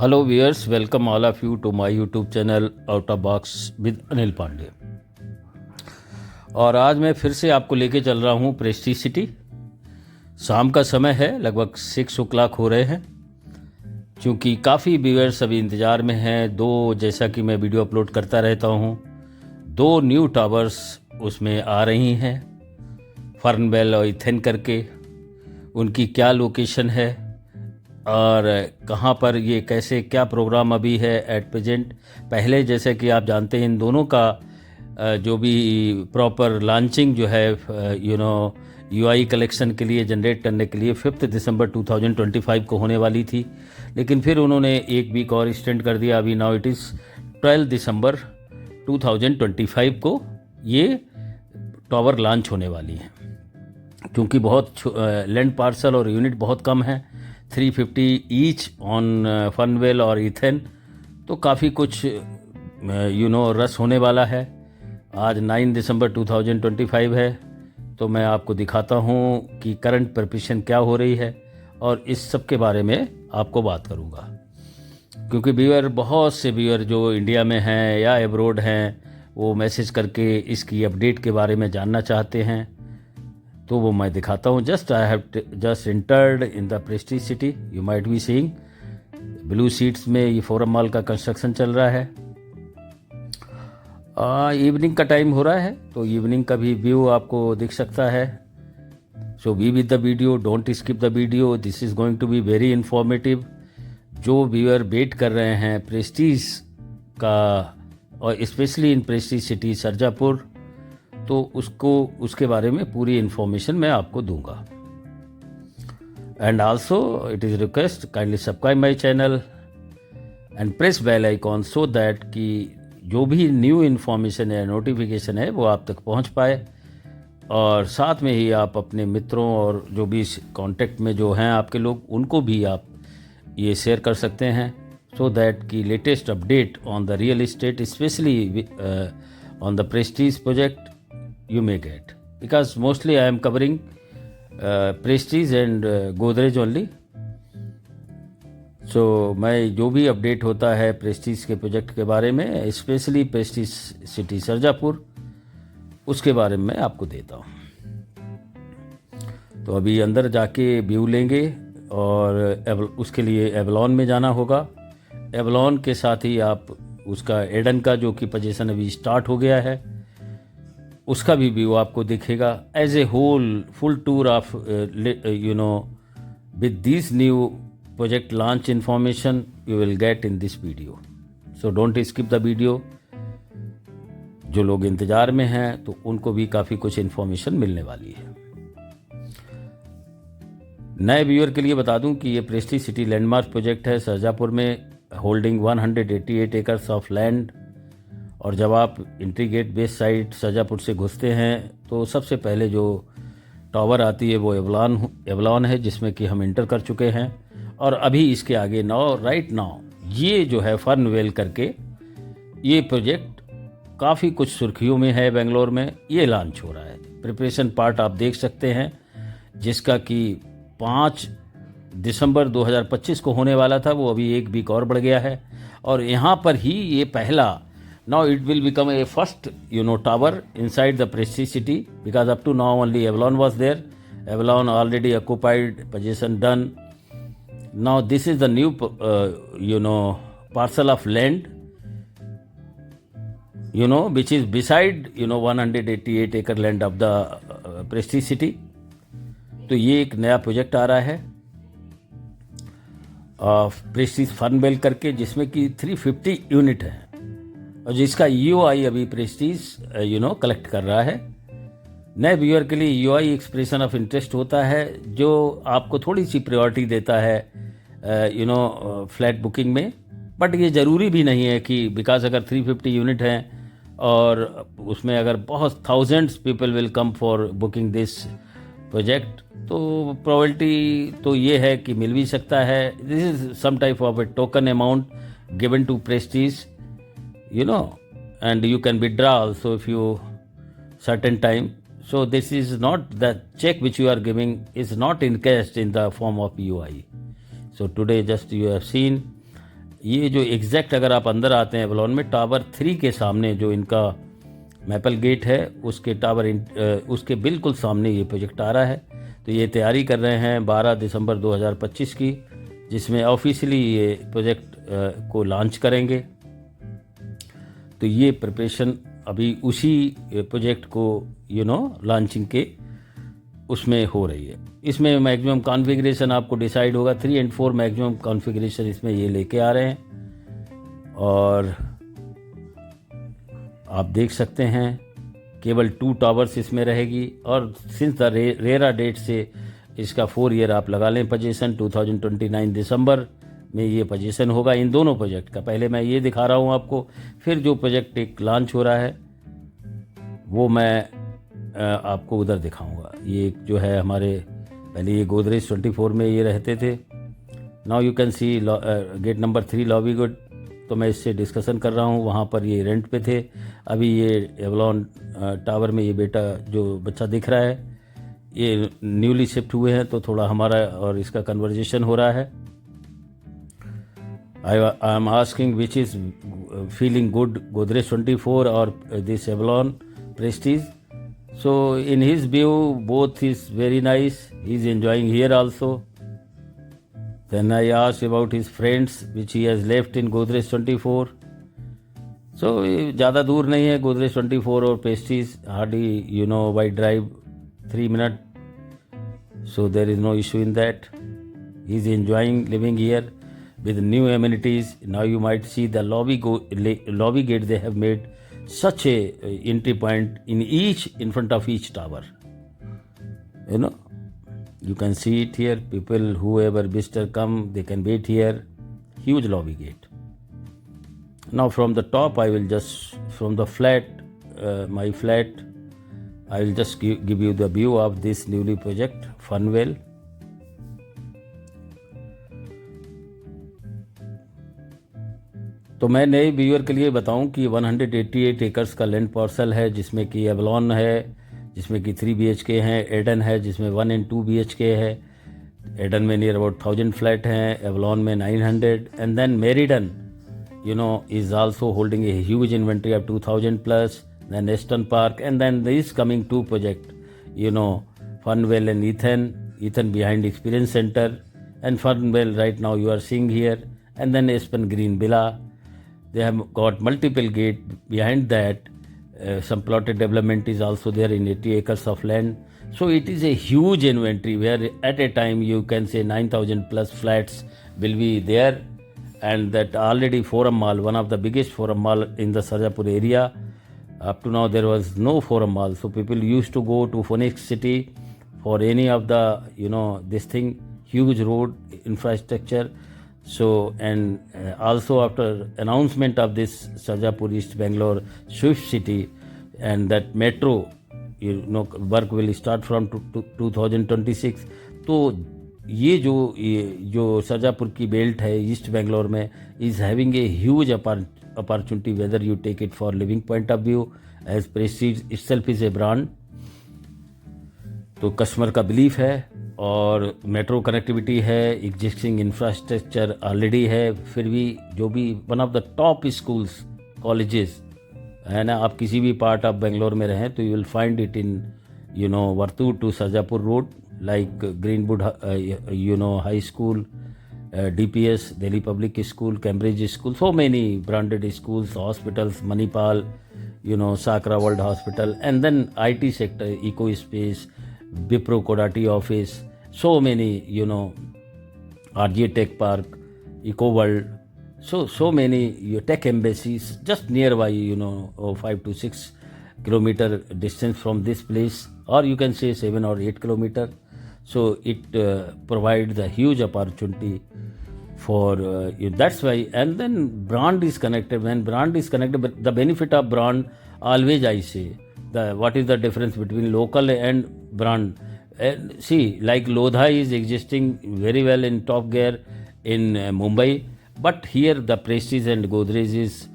Hello viewers, welcome all of you to my YouTube channel out of box with Anil Pandey. और आज मैं फिर से आपको लेके चल रहा हूँ प्रेस्टीज सिटी। शाम का समय है, लगभग 6 o'clock हो रहे हैं। क्योंकि काफ़ी व्यूअर्स अभी इंतज़ार में हैं। जैसा कि मैं वीडियो अपलोड करता रहता हूँ, 2 न्यू टावर्स उसमें आ रही हैं, फर्नवेल और इथेन करके। उनकी क्या लोकेशन है और कहाँ पर ये कैसे क्या प्रोग्राम अभी है एट प्रेजेंट। पहले जैसे कि आप जानते हैं, इन दोनों का जो भी प्रॉपर लॉन्चिंग जो है यूआई कलेक्शन के लिए जनरेट करने के लिए 5 दिसंबर 2025 को होने वाली थी। लेकिन फिर उन्होंने एक वीक और एक्सटेंड कर दिया। अभी नाउ इट इज़ 12 दिसंबर 2025 को ये टावर लॉन्च होने वाली है। क्योंकि बहुत लैंड पार्सल और यूनिट बहुत कम है, 350 ईच ऑन फनवेल और इथेन, तो काफ़ी कुछ रस होने वाला है। आज 9 दिसंबर 2025 है, तो मैं आपको दिखाता हूँ कि करंट प्रिपरेशन क्या हो रही है और इस सब के बारे में आपको बात करूँगा। क्योंकि बहुत से व्यूअर जो इंडिया में हैं या एब्रोड हैं, वो मैसेज करके इसकी अपडेट के बारे में जानना चाहते हैं, तो वो मैं दिखाता हूँ। I have just entered in the Prestige city. You might be seeing blue seats में ये फोरम मॉल का कंस्ट्रक्शन चल रहा है। इवनिंग का टाइम हो रहा है, तो इवनिंग का भी व्यू आपको दिख सकता है। So be with the video, don't skip the video, this is going to be very informative. जो व्यूअर वेट कर रहे हैं प्रेस्टीज का, और specially in Prestige City Sarjapur, तो उसके बारे में पूरी इन्फॉर्मेशन मैं आपको दूंगा। And also it is request, kindly subscribe my channel and press bell icon so that कि जो भी न्यू इन्फॉर्मेशन है, नोटिफिकेशन है, वो आप तक पहुंच पाए। और साथ में ही आप अपने मित्रों और जो भी कांटेक्ट में जो हैं आपके लोग, उनको भी आप ये शेयर कर सकते हैं, सो दैट कि latest update on the real estate, specially on the Prestige project, you may get, because mostly I am covering Prestige and Godrej only. So मैं जो भी अपडेट होता है प्रेस्टीज के प्रोजेक्ट के बारे में, स्पेशली प्रेस्टीज सिटी सरजापुर, उसके बारे में मैं आपको देता हूँ। तो अभी अंदर जाके व्यू लेंगे और उसके लिए एवलॉन में जाना होगा। एवलॉन के साथ ही आप उसका एडन का जो कि पोजीशन अभी स्टार्ट हो गया है, उसका भी व्यू आपको दिखेगा। As a whole full tour of with this new project launch information you will get in this video. So don't skip the video. जो लोग इंतज़ार में हैं तो उनको भी काफ़ी कुछ इन्फॉर्मेशन मिलने वाली है। नए व्यूअर के लिए बता दूं कि ये प्रेस्टीज सिटी लैंडमार्क प्रोजेक्ट है सरजापुर में, होल्डिंग 188 एकर्स ऑफ लैंड। और जब आप entry gate base side Sarjapur से घुसते हैं तो सबसे पहले जो टावर आती है वो एवलॉन है, जिसमें कि हम इंटर कर चुके हैं। और अभी इसके आगे राइट नाउ ये जो है फर्नवेल करके ये प्रोजेक्ट काफ़ी कुछ सुर्खियों में है। बेंगलोर में ये लॉन्च हो रहा है। प्रिपरेशन पार्ट आप देख सकते हैं, जिसका कि 5 दिसंबर 2025 को होने वाला था, वो अभी एक वीक और बढ़ गया है। और यहाँ पर ही ये पहला, now it will become a first tower inside the Prestige city, because up to now only Avalon was there. Avalon already occupied, possession done. Now this is the new parcel of land which is beside 188 acre land of the Prestige city. तो ये एक नया project आ रहा है Prestige फर्नवेल करके, जिसमें कि 350 unit है और जिसका यूआई अभी प्रेस्टीज कलेक्ट कर रहा है। नए व्यूअर के लिए यूआई एक्सप्रेशन ऑफ इंटरेस्ट होता है, जो आपको थोड़ी सी प्रायोरिटी देता है फ्लैट बुकिंग में। बट ये ज़रूरी भी नहीं है कि बिकॉज अगर 350 यूनिट हैं और उसमें अगर बहुत thousands people will come for booking this project, तो प्रोबेबिलिटी तो ये है कि मिल भी सकता है। This is some type of a token amount given to Prestige, and you can withdraw also if you certain time. So this is not, the check which you are giving is not encashed in the form of UI. So today just you have seen ये जो exact अगर आप अंदर आते हैं Avalon में, tower 3 के सामने जो इनका मैपल गेट है उसके उसके बिल्कुल सामने ये प्रोजेक्ट आ रहा है। तो ये तैयारी कर रहे हैं 12 दिसंबर 2025 की, जिसमें ऑफिशियली ये प्रोजेक्ट को लॉन्च करेंगे। तो ये प्रिपरेशन अभी उसी प्रोजेक्ट को लॉन्चिंग के उसमें हो रही है। इसमें मैक्सिमम कॉन्फ़िगरेशन आपको डिसाइड होगा, 3 और 4 मैक्सिमम कॉन्फ़िगरेशन इसमें ये लेके आ रहे हैं। और आप देख सकते हैं केवल 2 टावर्स इसमें रहेगी। और सिंस द रेरा डेट से इसका 4 ईयर आप लगा लें पोजीशन, 2029 दिसंबर में ये पोजीशन होगा इन दोनों प्रोजेक्ट का। पहले मैं ये दिखा रहा हूँ आपको, फिर जो प्रोजेक्ट एक लॉन्च हो रहा है वो मैं आपको उधर दिखाऊंगा। ये जो है हमारे पहले ये गोदरेज 24 में ये रहते थे। Now you can see gate number 3 lobby good. तो मैं इससे डिस्कशन कर रहा हूँ, वहाँ पर ये रेंट पे थे। अभी ये एवलॉन टावर में ये बेटा जो बच्चा दिख रहा है ये न्यूली शिफ्ट हुए हैं, तो थोड़ा हमारा और इसका कन्वर्जेशन हो रहा है। I am asking which is feeling good, Godrej 24 और this Avalon Prestige. So in his view, both is very nice. He is enjoying here also. Then I asked about his friends, which he has left in Godrej 24. So ज़्यादा दूर नहीं है Godrej 24 और Prestige, hardly by drive 3 minutes. So there is no issue in that. He is enjoying living here with new amenities. Now you might see the lobby gate they have made. Such a entry point in front of each tower. You can see it here. People, whoever visitor come, they can wait here. Huge lobby gate. Now from the top, I will just, from the flat, my flat, I will just give you the view of this newly project, Funwell. तो मैं नए viewer के लिए बताऊं कि 188 acres का land parcel है, जिसमें कि एवलॉन है, जिसमें कि 3 BHK हैं, एडन है जिसमें 1 और 2 BHK है। एडन में नियर अबाउट 1000 फ्लैट हैं, एवलॉन में 900, and then Meridian is also holding a huge inventory of 2000 plus, then Eastern Park, and then this coming 2 project, Funwell and Ethan behind Experience Center, and Funwell right now you are seeing here, and then Aspen Green Villa. They have got multiple gate behind that. Some plotted development is also there in 80 acres of land. So it is a huge inventory where at a time you can say 9,000 plus flats will be there. And that already Forum Mall, one of the biggest Forum Mall in the Sarjapur area. Up to now there was no Forum Mall. So people used to go to Phoenix City for any of the, this thing, huge road infrastructure. So, and also after announcement of this Sarjapur East Bangalore Swift City and that metro, work will start from 2026. तो ये जो सरजापुर की belt है east Bangalore में is having a huge opportunity whether you take it for living point of view as Prestige itself is a brand. तो customer का belief है और मेट्रो कनेक्टिविटी है, एग्जिस्टिंग इंफ्रास्ट्रक्चर ऑलरेडी है. फिर भी जो भी one of the top schools colleges है ना, आप किसी भी पार्ट ऑफ बेंगलोर में रहें तो you will find it in Varthur to Sarjapur road, like Greenwood, High School, DPS, Delhi Public School, Cambridge School, so many branded schools, hospitals, Manipal, Sakra World Hospital, and then IT sector, EcoSpace, Wipro Kodati office, so many, RJ Tech Park, Eco World, so many tech embassies just nearby, 5 to 6 kilometer distance from this place, or you can say 7 or 8 kilometer. So it provides a huge opportunity for that's why. And then brand is connected. When brand is connected, but the benefit of brand always I say what is the difference between local and brand. See, like Lodha is existing very well in top gear in Mumbai, but here the Prestige and Godrej is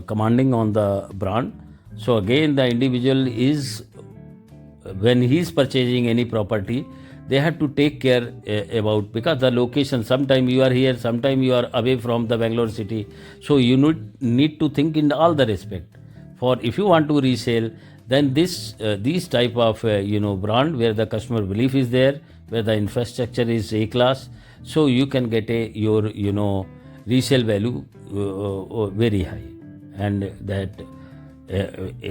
commanding on the brand. So again the individual is, when he is purchasing any property, they have to take care about, because the location, sometime you are here, sometime you are away from the Bangalore city, so you need to think in all the respect. For if you want to resell, then these type of brand where the customer belief is there, where the infrastructure is A class, so you can get your resale value very high. And that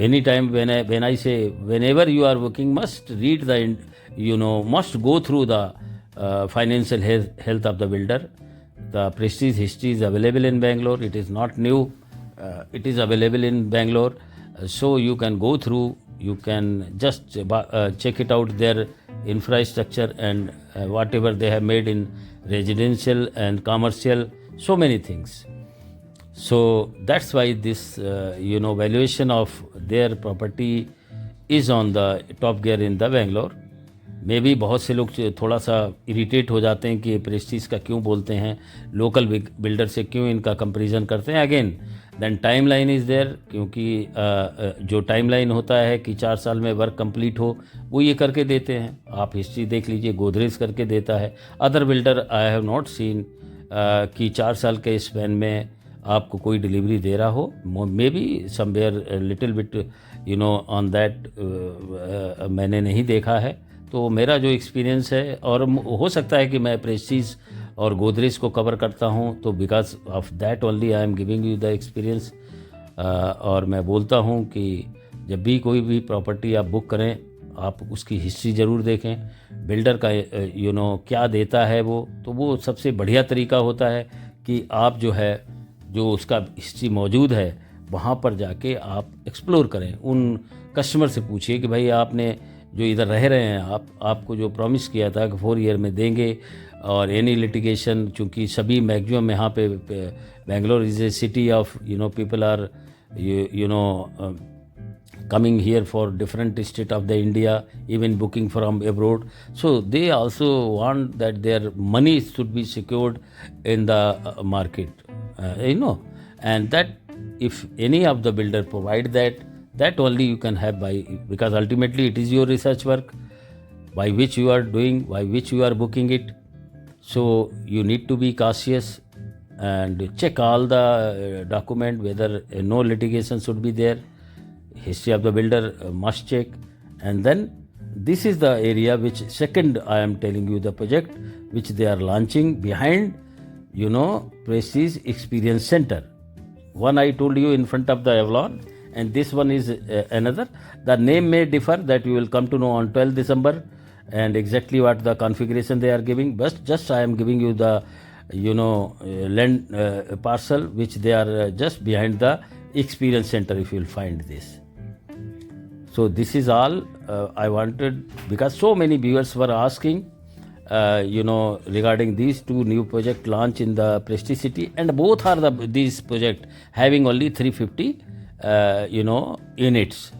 anytime when I say, whenever you are working, must read the must go through the financial health of the builder. The Prestige history is available in Bangalore. It is not new. It is available in Bangalore. So you can go through, you can just check it out, their infrastructure and whatever they have made in residential and commercial, so many things. So that's why this valuation of their property is on the top gear in the Bangalore. मे भी बहुत से लोग थोड़ा सा irritate हो जाते हैं कि प्रेस्टीज का क्यों बोलते हैं, लोकल बिल्डर से क्यों इनका कंपैरिजन करते हैं. Again then time line is there, क्योंकि जो टाइम लाइन होता है कि 4 साल में वर्क कंप्लीट हो, वो ये करके देते हैं. आप हिस्ट्री देख लीजिए, गोदरेज करके देता है. Other builder I have not seen कि 4 साल के स्पैन में आपको कोई डिलीवरी दे रहा हो. May be somewhere little bit on that मैंने नहीं देखा है. तो मेरा जो एक्सपीरियंस है, और हो सकता है कि मैं प्रेस्टीज और गोदरेज को कवर करता हूं, तो because of that only I am giving you the experience. और मैं बोलता हूं कि जब भी कोई भी प्रॉपर्टी आप बुक करें, आप उसकी हिस्ट्री ज़रूर देखें, बिल्डर का क्या देता है वो. तो वो सबसे बढ़िया तरीका होता है कि आप जो उसका हिस्ट्री मौजूद है, वहाँ पर जाके आप एक्सप्लोर करें. उन कस्टमर से पूछिए कि भाई आपने जो इधर रह रहे हैं, आपको जो प्रॉमिस किया था कि 4 ईयर में देंगे, और एनी लिटिगेशन, चूँकि सभी मैक्सिमम यहाँ पे Bangalore is a city of people are coming here for different state of the India, even booking from abroad. So they also want that their money should be secured in the market, and that if any of the builder provide that only you can have because ultimately it is your research work by which you are doing, by which you are booking it. So you need to be cautious and check all the document, whether no litigation should be there. History of the builder must check. And then this is the area which second I am telling you the project which they are launching behind Prestige Experience Center. One I told you in front of the Avalon, and this one is another. The name may differ, that you will come to know on 12 December and exactly what the configuration they are giving. But just I am giving you the land parcel which they are just behind the Experience Center, if you will find this. So this is all I wanted, because so many viewers were asking regarding these two new project launch in the Prestige City, and both are these project having only 350 units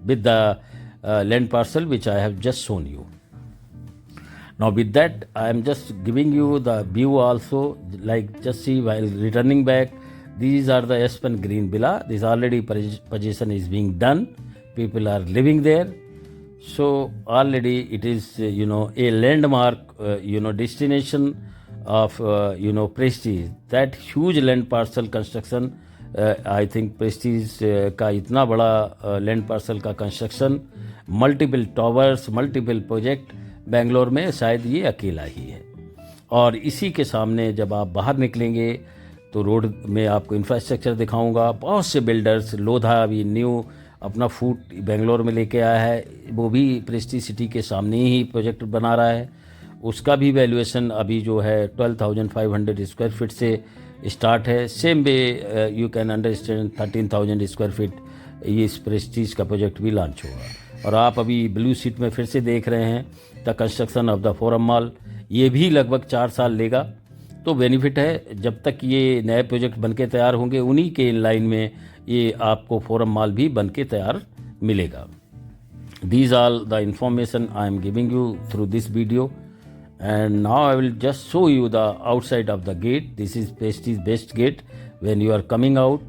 with the land parcel which I have just shown you. Now with that I am just giving you the view also, like just see while returning back, these are the Espen Green Villa. This already possession is being done. People are living there. So already it is a landmark destination of Prestige. That huge land parcel construction, I think Prestige का इतना बड़ा land parcel का construction, multiple towers, multiple project, Bangalore में शायद ये अकेला ही है. और इसी के सामने जब आप बाहर निकलेंगे तो रोड में आपको इंफ्रास्ट्रक्चर दिखाऊंगा. बहुत से बिल्डर्स, लोधा अभी न्यू अपना फूट बेंगलोर में लेके आया है, वो भी प्रेस्टीज सिटी के सामने ही प्रोजेक्ट बना रहा है. उसका भी वैल्यूएशन अभी जो है 12,500 स्क्वायर फीट से स्टार्ट है. Same way you can understand 13,000 square feet ये इस प्रेस्टीज का प्रोजेक्ट भी लॉन्च होगा. और आप अभी ब्लू सीट में फिर से देख रहे हैं the construction of the forum mall. ये भी लगभग 4 साल लेगा. तो बेनिफिट है, जब तक ये नए प्रोजेक्ट बनके तैयार होंगे, उन्हीं के लाइन में ये आपको फोरम मॉल भी बनके तैयार मिलेगा. These all the information I am giving you through this video, and now I will just show you the outside of the gate. This is Prestige best gate when you are coming out,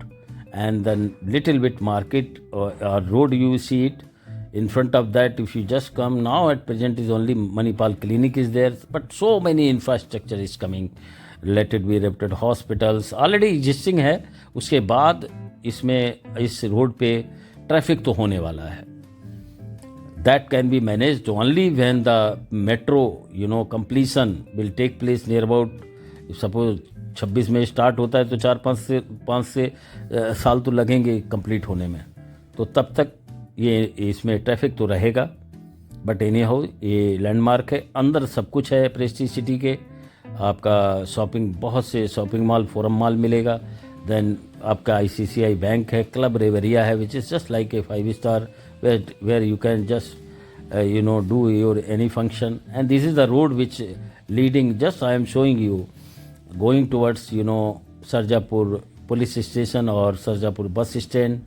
and then little bit market or road you see it. In front of that, if you just come now, at present is only Manipal Clinic is there, but so many infrastructure is coming. Let it be reputed hospitals already existing है. उसके बाद इसमें इस road पे traffic तो होने वाला है. That can be managed only when the metro, completion will take place near about, suppose 26 में स्टार्ट होता है तो 4-5 साल तो लगेंगे कंप्लीट होने में. तो तब तक ये इसमें ट्रैफिक तो रहेगा. बट एनी हाउ ये लैंडमार्क है, अंदर सब कुछ है प्रेस्टीज सिटी के. आपका शॉपिंग, बहुत से शॉपिंग मॉल, फोरम मॉल मिलेगा. देन आपका ICICI बैंक है, क्लब रेवरिया है, which is just like a 5 star where you can just do your any function. And this is the road which leading, just I am showing you, going towards Sarjapur police station or Sarjapur bus stand,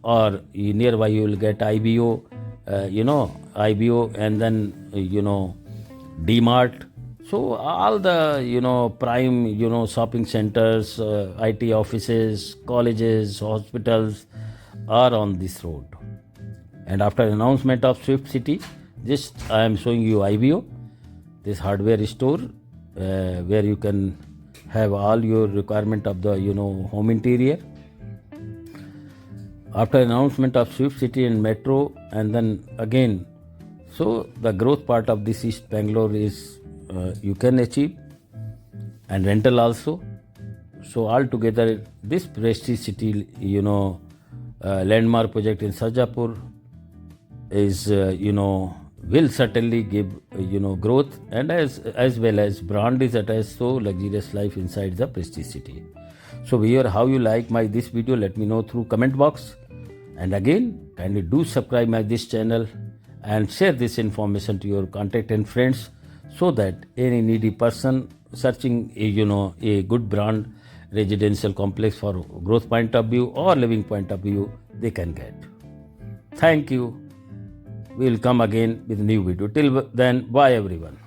or nearby you will get IBO, IBO, and then D-Mart. So all the prime shopping centers, IT offices, colleges, hospitals are on this road. And after announcement of Swift City, this I am showing you IBO, this hardware store where you can have all your requirement of the home interior. After announcement of Swift City and Metro, and then again, so the growth part of this East Bangalore is you can achieve, and rental also. So altogether, this Prestige City, landmark project in Sarjapur is will certainly give growth, and as well as brand is attached, so luxurious life inside the Prestige City. So viewer, how you like my this video, let me know through comment box. And again, kindly do subscribe my this channel and share this information to your contact and friends, so that any needy person searching a good brand residential complex for growth point of view or living point of view, they can get. Thank you. We will come again with a new video. Till then, bye everyone.